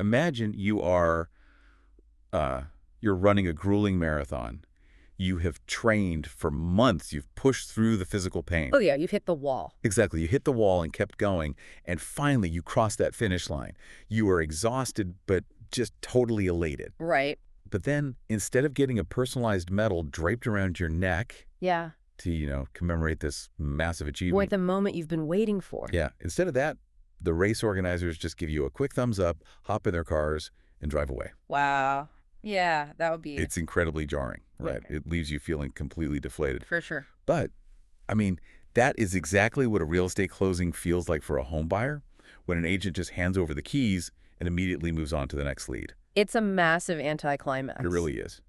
Imagine you're running a grueling marathon. You have trained for months. You've pushed through the physical pain. Oh, yeah, you've hit the wall. Exactly. You hit the wall and kept going, and finally you crossed that finish line. You were exhausted, but just totally elated. Right. But then, instead of getting a personalized medal draped around your neck Yeah. to, commemorate this massive Or achievement. the moment you've been waiting for. Yeah. Instead of that, the race organizers just give you a quick thumbs up, hop in their cars, and drive away. Wow. Yeah, that would be It's incredibly jarring, right? Okay. It leaves you feeling completely deflated. for sure. But, I mean, that is exactly what a real estate closing feels like for a home buyer when an agent just hands over the keys and immediately moves on to the next lead. It's a massive anticlimax. It really is.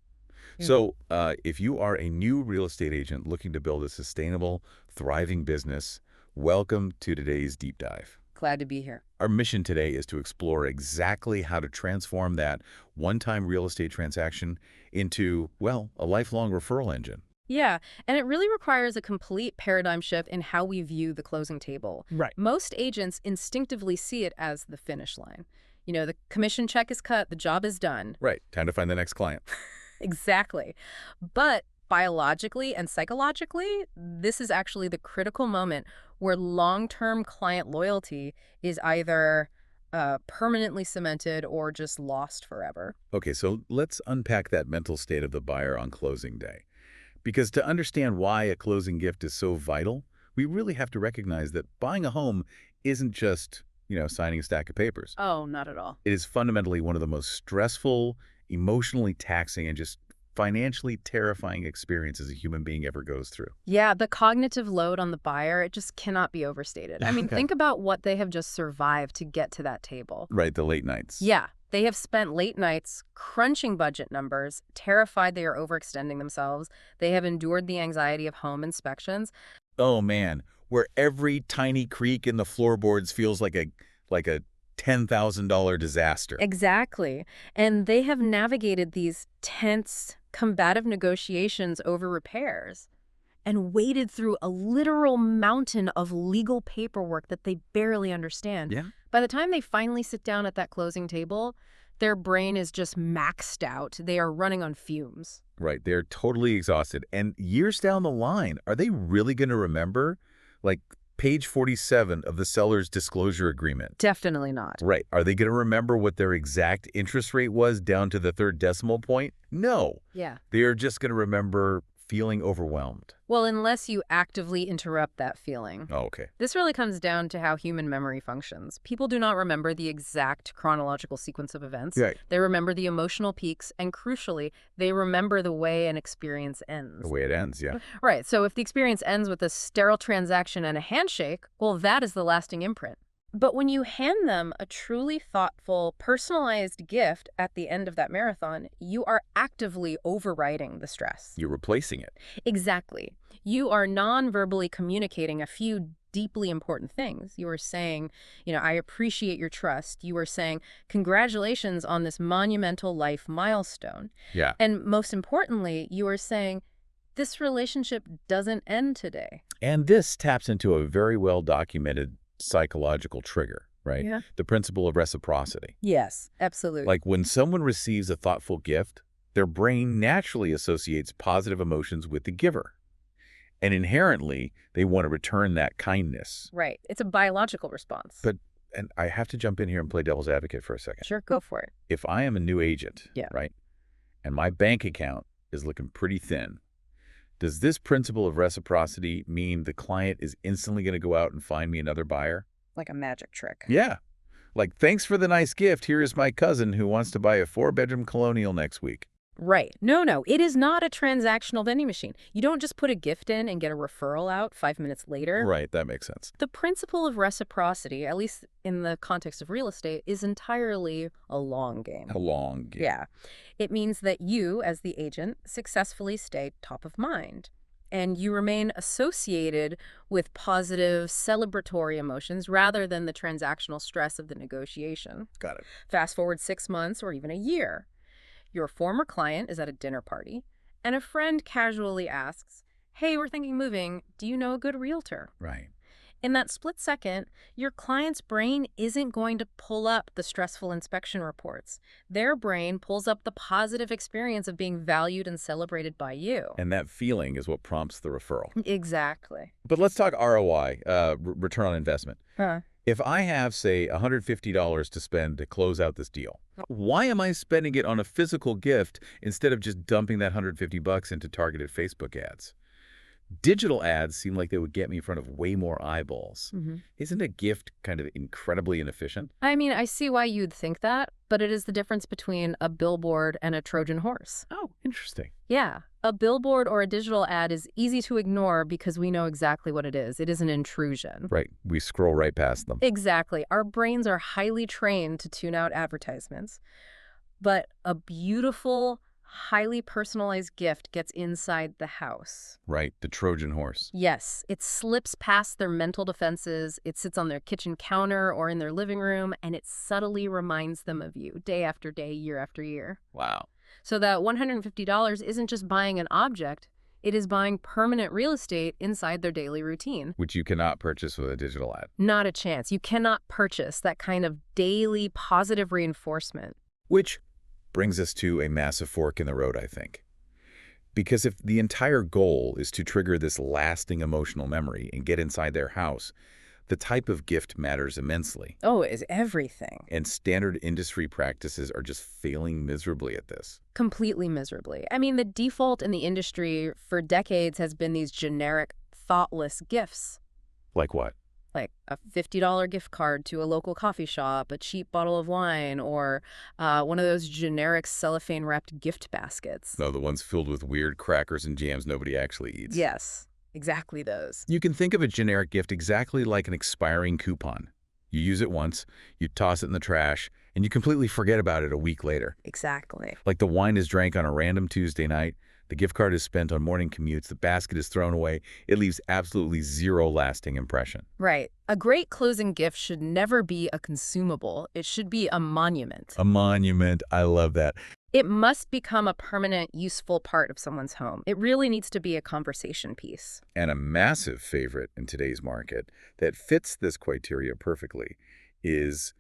Mhm. So if you are a new real estate agent looking to build a sustainable, thriving business, welcome to today's deep dive. Glad to be here. Our mission today is to explore exactly how to transform that one-time real estate transaction into, well, a lifelong referral engine. Yeah, and it really requires a complete paradigm shift in how we view the closing table. Right. Most agents instinctively see it as the finish line. The commission check is cut, the job is done. Right. Time to find the next client. Exactly. But biologically and psychologically, this is actually the critical moment where long-term client loyalty is either permanently cemented or just lost forever. Okay, so let's unpack that mental state of the buyer on closing day. Because to understand why a closing gift is so vital, we really have to recognize that buying a home isn't just, signing a stack of papers. Oh, not at all. It is fundamentally one of the most stressful, emotionally taxing, and just financially terrifying experiences a human being ever goes through. Yeah, the cognitive load on the buyer, it just cannot be overstated. I mean, Okay. think about what they have just survived to get to that table. Right, the late nights. Yeah, they have spent late nights crunching budget numbers, terrified they are overextending themselves. They have endured the anxiety of home inspections. Oh man, where every tiny creak in the floorboards feels like a $10,000 disaster. Exactly. And they have navigated these tense, combative negotiations over repairs and waded through a literal mountain of legal paperwork that they barely understand. Yeah. By the time they finally sit down at that closing table, their brain is just maxed out. They are running on fumes. Right, they're totally exhausted. And years down the line, are they really going to remember, like, page 47 of the seller's disclosure agreement? Definitely not. Right. Are they going to remember what their exact interest rate was down to the third decimal point? No. Yeah. They are just going to remember feeling overwhelmed. Well, unless you actively interrupt that feeling. Oh, okay. This really comes down to how human memory functions. People do not remember the exact chronological sequence of events. Right. They remember the emotional peaks, and crucially, they remember the way an experience ends. The way it ends, yeah. Right, so if the experience ends with a sterile transaction and a handshake, well, that is the lasting imprint. But when you hand them a truly thoughtful, personalized gift at the end of that marathon, you are actively overriding the stress. You're replacing it. Exactly. You are non-verbally communicating a few deeply important things. You are saying, I appreciate your trust. You are saying, congratulations on this monumental life milestone. Yeah. And most importantly, you are saying, this relationship doesn't end today. And this taps into a very well-documented psychological trigger, right? Yeah. The principle of reciprocity. Yes, absolutely. Like when someone receives a thoughtful gift, their brain naturally associates positive emotions with the giver. And inherently, they want to return that kindness. Right. It's a biological response. And I have to jump in here and play devil's advocate for a second. Sure, go for it. If I am a new agent, Yeah. right, and my bank account is looking pretty thin, does this principle of reciprocity mean the client is instantly going to go out and find me another buyer? Like a magic trick. Yeah. Like, thanks for the nice gift. Here is my cousin who wants to buy a 4-bedroom colonial next week. Right. No. It is not a transactional vending machine. You don't just put a gift in and get a referral out 5 minutes later. Right. That makes sense. The principle of reciprocity, at least in the context of real estate, is entirely a long game. A long game. Yeah. It means that you, as the agent, successfully stay top of mind. And you remain associated with positive, celebratory emotions rather than the transactional stress of the negotiation. Got it. Fast forward 6 months or even a year. Your former client is at a dinner party, and a friend casually asks, hey, we're thinking moving. Do you know a good realtor? Right. In that split second, your client's brain isn't going to pull up the stressful inspection reports. Their brain pulls up the positive experience of being valued and celebrated by you. And that feeling is what prompts the referral. Exactly. But let's talk ROI, return on investment. Huh. If I have, say, $150 to spend to close out this deal, why am I spending it on a physical gift instead of just dumping that $150 into targeted Facebook ads? Digital ads seem like they would get me in front of way more eyeballs. Isn't a gift kind of incredibly inefficient? I mean, I see why you'd think that, but it is the difference between a billboard and a Trojan horse. Oh, interesting. Yeah, a billboard or a digital ad is easy to ignore because we know exactly what it is. It is an intrusion. Right. We scroll right past them. Exactly. Our brains are highly trained to tune out advertisements. But a beautiful, highly personalized gift gets inside the house. Right. The Trojan horse. Yes, it slips past their mental defenses, it sits on their kitchen counter or in their living room, and it subtly reminds them of you day after day, year after year. Wow. So that $150 isn't just buying an object, it is buying permanent real estate inside their daily routine. Which you cannot purchase with a digital ad. Not a chance. You cannot purchase that kind of daily positive reinforcement. Which brings us to a massive fork in the road, I think. Because if the entire goal is to trigger this lasting emotional memory and get inside their house, the type of gift matters immensely. Oh, it is everything. And standard industry practices are just failing miserably at this. Completely miserably. I mean, the default in the industry for decades has been these generic, thoughtless gifts. Like what? Like a $50 gift card to a local coffee shop, a cheap bottle of wine, or one of those generic cellophane-wrapped gift baskets. No, the ones filled with weird crackers and jams nobody actually eats. Yes, exactly those. You can think of a generic gift exactly like an expiring coupon. You use it once, you toss it in the trash, and you completely forget about it a week later. Exactly. Like the wine is drank on a random Tuesday night, the gift card is spent on morning commutes, the basket is thrown away, it leaves absolutely zero lasting impression. Right. A great closing gift should never be a consumable. It should be a monument. A monument, I love that. It must become a permanent, useful part of someone's home. It really needs to be a conversation piece. And a massive favorite in today's market that fits this criteria perfectly is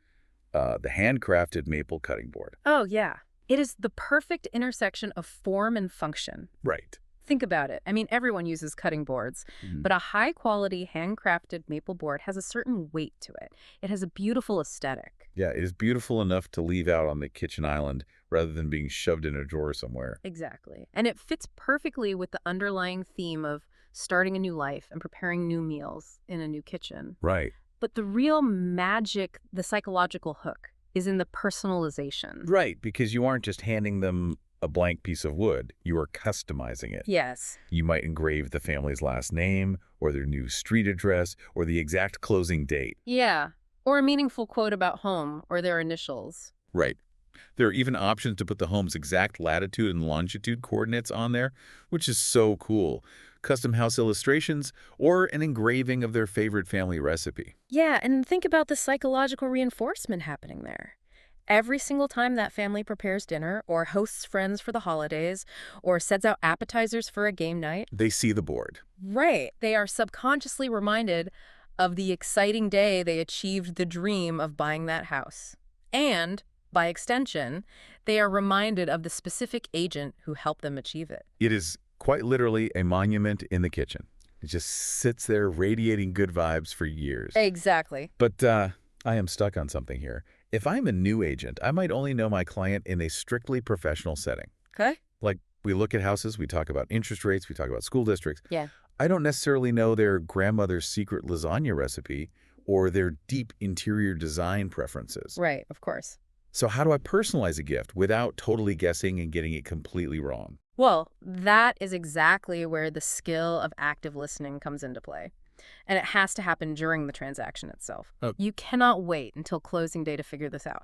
the handcrafted maple cutting board. Oh, yeah. It is the perfect intersection of form and function. Right. Think about it. I mean, everyone uses cutting boards, but a high-quality, handcrafted maple board has a certain weight to it. It has a beautiful aesthetic. Yeah, it is beautiful enough to leave out on the kitchen island rather than being shoved in a drawer somewhere. Exactly. And it fits perfectly with the underlying theme of starting a new life and preparing new meals in a new kitchen. Right. But the real magic, the psychological hook, is in the personalization. Right, because you aren't just handing them a blank piece of wood. You are customizing it. Yes. You might engrave the family's last name, or their new street address, or the exact closing date. Yeah. Or a meaningful quote about home, or their initials. Right. There are even options to put the home's exact latitude and longitude coordinates on there, which is so cool. Custom house illustrations, or an engraving of their favorite family recipe. Yeah, and think about the psychological reinforcement happening there. Every single time that family prepares dinner, or hosts friends for the holidays, or sets out appetizers for a game night. They see the board. Right. They are subconsciously reminded of the exciting day they achieved the dream of buying that house. And, by extension, they are reminded of the specific agent who helped them achieve it. It is quite literally a monument in the kitchen. It just sits there radiating good vibes for years. Exactly. But I am stuck on something here. If I'm a new agent, I might only know my client in a strictly professional setting. Okay. Like, we look at houses, we talk about interest rates, we talk about school districts. Yeah. I don't necessarily know their grandmother's secret lasagna recipe or their deep interior design preferences. Right, of course. So how do I personalize a gift without totally guessing and getting it completely wrong? Well, that is exactly where the skill of active listening comes into play. And it has to happen during the transaction itself. Oh. You cannot wait until closing day to figure this out.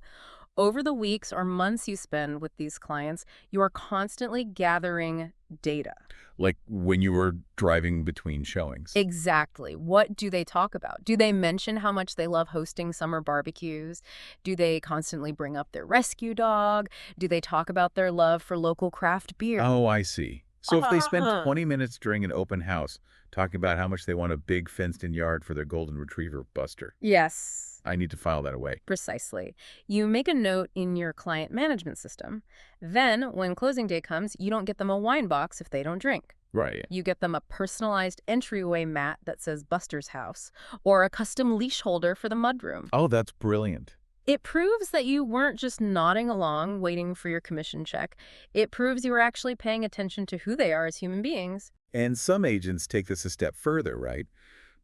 Over the weeks or months you spend with these clients, you are constantly gathering data. Like when you were driving between showings. Exactly. What do they talk about? Do they mention how much they love hosting summer barbecues? Do they constantly bring up their rescue dog? Do they talk about their love for local craft beer? Oh, I see. So if they spend 20 minutes during an open house talking about how much they want a big fenced-in yard for their golden retriever, Buster, Yes, I need to file that away. precisely. You make a note in your client management system. Then, when closing day comes, you don't get them a wine box if they don't drink. Right. You get them a personalized entryway mat that says Buster's House, or a custom leash holder for the mudroom. Oh, that's brilliant. It proves that you weren't just nodding along, waiting for your commission check. It proves you were actually paying attention to who they are as human beings. And some agents take this a step further, right?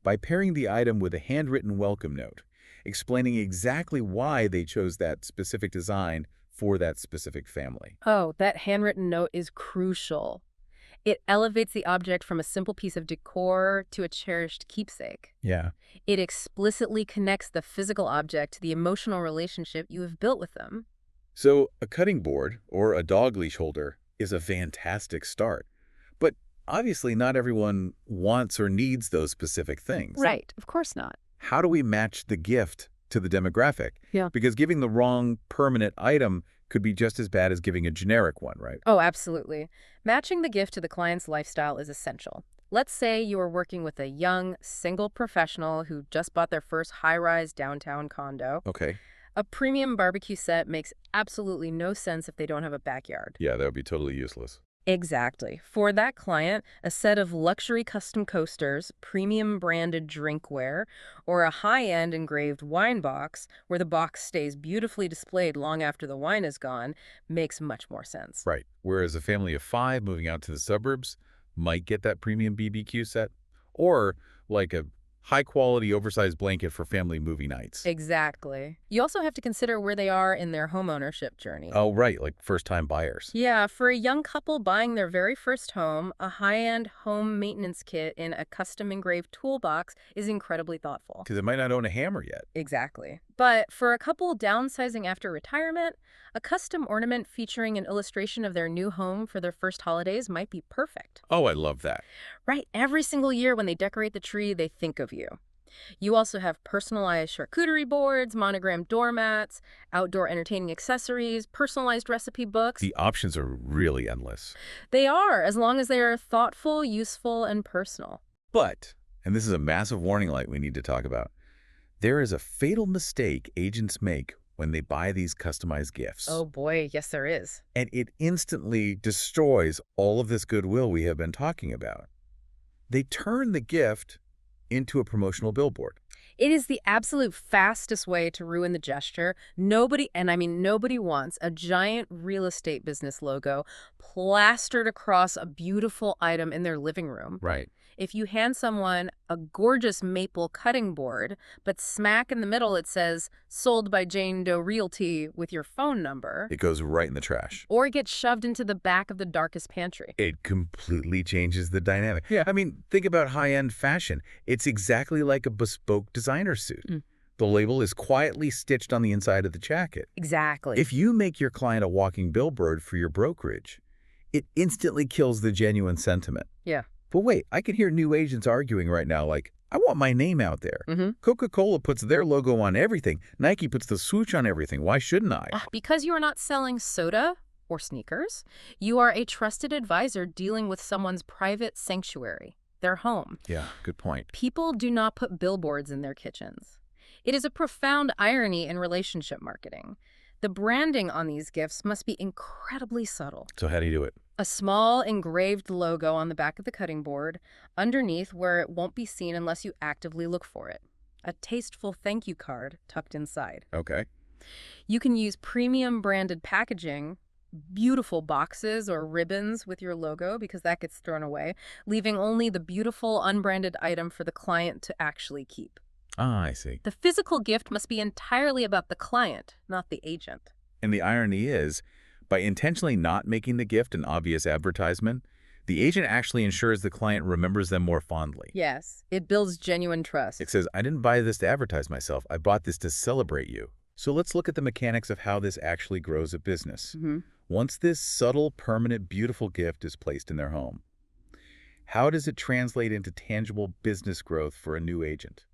By pairing the item with a handwritten welcome note, explaining exactly why they chose that specific design for that specific family. Oh, that handwritten note is crucial. It elevates the object from a simple piece of decor to a cherished keepsake. Yeah. It explicitly connects the physical object to the emotional relationship you have built with them. So a cutting board or a dog leash holder is a fantastic start. But obviously not everyone wants or needs those specific things. Right, of course not. How do we match the gift to the demographic? Yeah. Because giving the wrong permanent item could be just as bad as giving a generic one, right? Oh, absolutely. Matching the gift to the client's lifestyle is essential. Let's say you are working with a young, single professional who just bought their first high-rise downtown condo. Okay. A premium barbecue set makes absolutely no sense if they don't have a backyard. Yeah, that would be totally useless. Exactly. For that client, a set of luxury custom coasters, premium branded drinkware, or a high-end engraved wine box where the box stays beautifully displayed long after the wine is gone makes much more sense. Right. Whereas a family of 5 moving out to the suburbs might get that premium BBQ set, or like a high-quality oversized blanket for family movie nights. Exactly. You also have to consider where they are in their homeownership journey. Oh, right, like first-time buyers. Yeah, for a young couple buying their very first home, a high-end home maintenance kit in a custom engraved toolbox is incredibly thoughtful. Because it might not own a hammer yet. Exactly. But for a couple downsizing after retirement, a custom ornament featuring an illustration of their new home for their first holidays might be perfect. Oh, I love that. Right, every single year when they decorate the tree, they think of you. You also have personalized charcuterie boards, monogrammed doormats, outdoor entertaining accessories, personalized recipe books. The options are really endless. They are, as long as they are thoughtful, useful, and personal. But, and this is a massive warning light we need to talk about, there is a fatal mistake agents make when they buy these customized gifts. Oh boy, yes there is. And it instantly destroys all of this goodwill we have been talking about. They turn the gift into a promotional billboard. It is the absolute fastest way to ruin the gesture. Nobody, and I mean nobody, wants a giant real estate business logo plastered across a beautiful item in their living room. Right. If you hand someone a gorgeous maple cutting board, but smack in the middle it says, "Sold by Jane Doe Realty," with your phone number, It goes right in the trash. or it gets shoved into the back of the darkest pantry. It completely changes the dynamic. Yeah. I mean, think about high-end fashion. It's exactly like a bespoke designer suit. Mm. The label is quietly stitched on the inside of the jacket. Exactly. If you make your client a walking billboard for your brokerage, it instantly kills the genuine sentiment. Yeah. But wait, I can hear new agents arguing right now like, I want my name out there. Mm-hmm. Coca-Cola puts their logo on everything. Nike puts the swoosh on everything. Why shouldn't I? Because you are not selling soda or sneakers, you are a trusted advisor dealing with someone's private sanctuary, their home. Yeah, good point. People do not put billboards in their kitchens. It is a profound irony in relationship marketing. The branding on these gifts must be incredibly subtle. So how do you do it? A small engraved logo on the back of the cutting board, underneath where it won't be seen unless you actively look for it. A tasteful thank you card tucked inside. Okay. You can use premium branded packaging, beautiful boxes or ribbons with your logo, because that gets thrown away, leaving only the beautiful unbranded item for the client to actually keep. Ah, I see. The physical gift must be entirely about the client, not the agent. And the irony is, by intentionally not making the gift an obvious advertisement, the agent actually ensures the client remembers them more fondly. Yes, it builds genuine trust. It says, I didn't buy this to advertise myself. I bought this to celebrate you. So let's look at the mechanics of how this actually grows a business. Mm-hmm. Once this subtle, permanent, beautiful gift is placed in their home, how does it translate into tangible business growth for a new agent?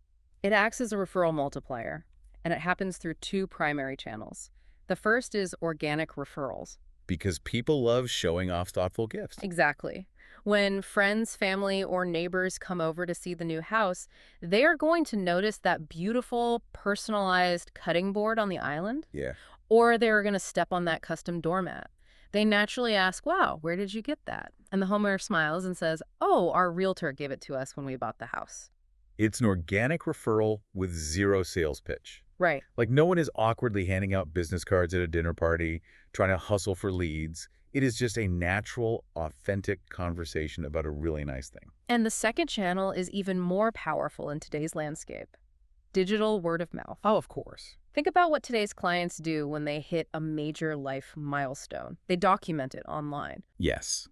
It acts as a referral multiplier, and it happens through two primary channels. The first is organic referrals. Because people love showing off thoughtful gifts. Exactly. When friends, family, or neighbors come over to see the new house, they are going to notice that beautiful, personalized cutting board on the island, Yeah. or they're going to step on that custom doormat. They naturally ask, wow, where did you get that? And the homeowner smiles and says, oh, our realtor gave it to us when we bought the house. It's an organic referral with zero sales pitch. Right. Like, no one is awkwardly handing out business cards at a dinner party, trying to hustle for leads. It is just a natural, authentic conversation about a really nice thing. And the second channel is even more powerful in today's landscape. Digital word of mouth. Oh, of course. Think about what today's clients do when they hit a major life milestone. They document it online. Yes.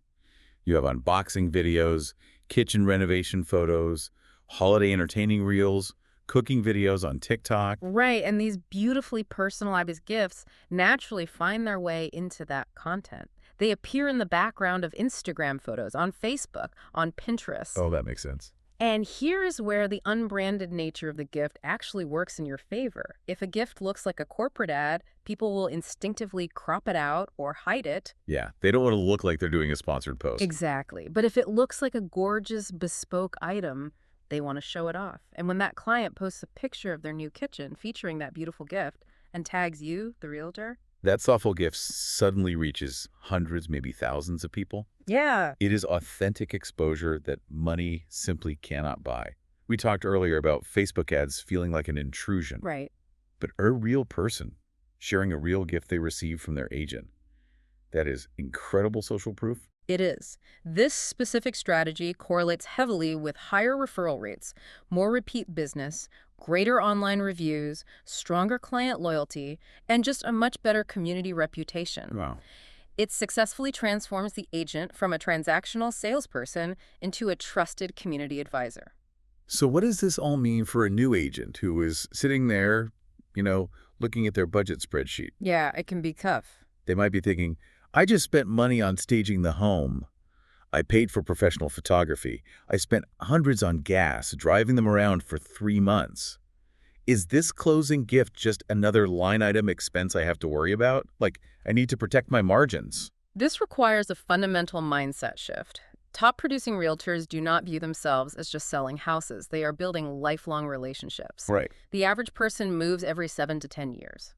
You have unboxing videos, kitchen renovation photos, holiday entertaining reels, cooking videos on TikTok. Right, and these beautifully personalized gifts naturally find their way into that content. They appear in the background of Instagram photos, on Facebook, on Pinterest. Oh, that makes sense. And here is where the unbranded nature of the gift actually works in your favor. If a gift looks like a corporate ad, people will instinctively crop it out or hide it. Yeah, they don't want to look like they're doing a sponsored post. Exactly. But if it looks like a gorgeous, bespoke item, they want to show it off. And when that client posts a picture of their new kitchen featuring that beautiful gift and tags you, the realtor. That thoughtful gift suddenly reaches hundreds, maybe thousands of people. Yeah. It is authentic exposure that money simply cannot buy. We talked earlier about Facebook ads feeling like an intrusion. Right. But a real person sharing a real gift they received from their agent. That is incredible social proof. It is. This specific strategy correlates heavily with higher referral rates, more repeat business, greater online reviews, stronger client loyalty, and just a much better community reputation. Wow. It successfully transforms the agent from a transactional salesperson into a trusted community advisor. So what does this all mean for a new agent who is sitting there, looking at their budget spreadsheet? Yeah, it can be tough. They might be thinking, I just spent money on staging the home. I paid for professional photography. I spent hundreds on gas, driving them around for 3 months. Is this closing gift just another line item expense I have to worry about? Like, I need to protect my margins. This requires a fundamental mindset shift. Top-producing realtors do not view themselves as just selling houses. They are building lifelong relationships. Right. The average person moves every 7 to 10 years.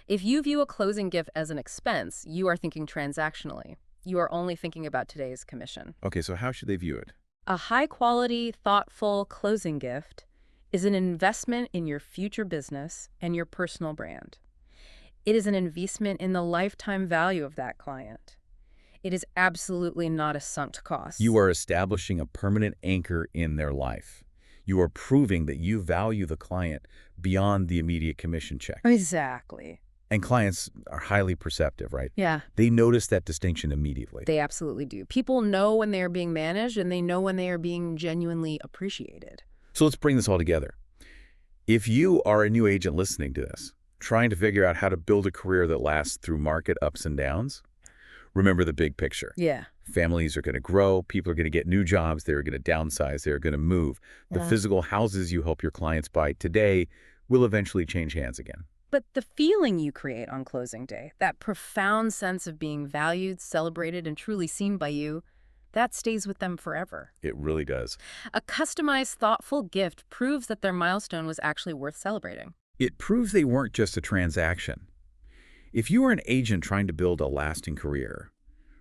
If you view a closing gift as an expense, you are thinking transactionally. You are only thinking about today's commission. Okay, so how should they view it? A high-quality, thoughtful closing gift is an investment in your future business and your personal brand. It is an investment in the lifetime value of that client. It is absolutely not a sunk cost. You are establishing a permanent anchor in their life. You are proving that you value the client beyond the immediate commission check. Exactly. And clients are highly perceptive, right? Yeah, They notice that distinction immediately. they absolutely do. People know when they are being managed, and they know when they are being genuinely appreciated. So let's bring this all together. If you are a new agent listening to this, trying to figure out how to build a career that lasts through market ups and downs, remember the big picture. Yeah. Families are going to grow. People are going to get new jobs. They're going to downsize. They're going to move. The Yeah. physical houses you help your clients buy today will eventually change hands again. But the feeling you create on closing day, that profound sense of being valued, celebrated, and truly seen by you, that stays with them forever. It really does. A customized, thoughtful gift proves that their milestone was actually worth celebrating. It proves they weren't just a transaction. If you are an agent trying to build a lasting career,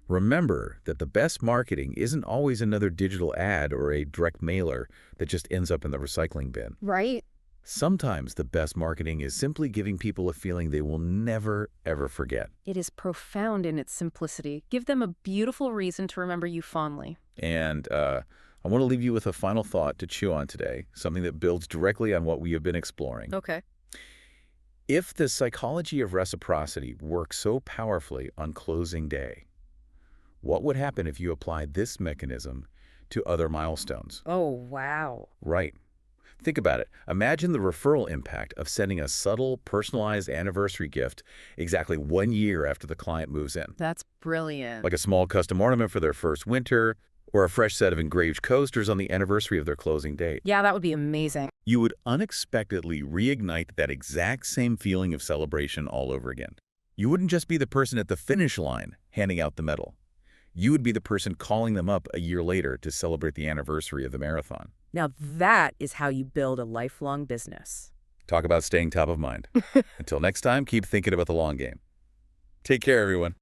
remember that the best marketing isn't always another digital ad or a direct mailer that just ends up in the recycling bin. Right? Sometimes the best marketing is simply giving people a feeling they will never, ever forget. It is profound in its simplicity. Give them a beautiful reason to remember you fondly. And I want to leave you with a final thought to chew on today, something that builds directly on what we have been exploring. Okay. If the psychology of reciprocity works so powerfully on closing day, what would happen if you applied this mechanism to other milestones? Oh, wow. Right. Think about it. Imagine the referral impact of sending a subtle, personalized anniversary gift exactly 1 year after the client moves in. That's brilliant. Like a small custom ornament for their first winter, or a fresh set of engraved coasters on the anniversary of their closing date. Yeah, that would be amazing. You would unexpectedly reignite that exact same feeling of celebration all over again. You wouldn't just be the person at the finish line handing out the medal. you would be the person calling them up a year later to celebrate the anniversary of the marathon. Now that is how you build a lifelong business. Talk about staying top of mind. Until next time, keep thinking about the long game. Take care, everyone.